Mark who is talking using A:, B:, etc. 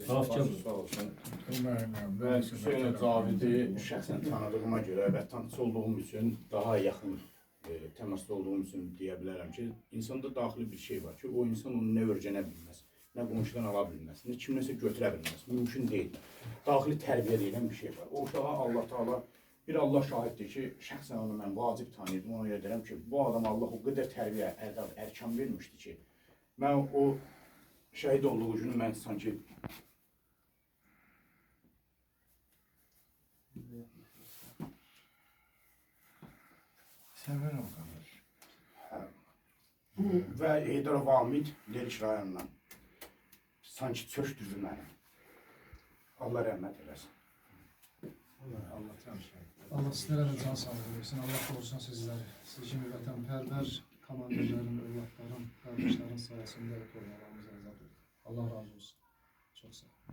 A: Sağ olsun. Ben Hüseyin Zavidi şəxsən tanıdığıma görə və tanısı olduğum üçün, daha yaxın təmasda olduğum üçün deyə bilərəm ki, insanda daxili bir şey var ki, o insan onu nə öyrənə bilməz, nə qonşudan ala bilməz, nə kimləsə götürə bilməz. Mümkün deyil. Daxili tərbiyə deyilən bir şey var. O uşağa Allah Taala, bir Allah şahiddir ki, şəxsən onu mən vacib tanıyırdım. Ona görə deyirəm ki, bu adam Allah o qədər tərbiyə, ədab, ərkan vermişdi ki, mən o şəhid olduğu günü mən sanki
B: Severim kardeş.
A: bu və Heydərov Hamid Lerik rayonundan sanki çöktürdü məni. Allah rəhmət eləsin.
B: Allah tanışır.
C: Allah sizlərə də can sağlığı versin. Allah korusun sizləri. Siz kimi vətənpərvər komandirlərin, övladların, qardaşların sayəsində torbalarımız azad oldu. Allah razı olsun. Çox sağ olun.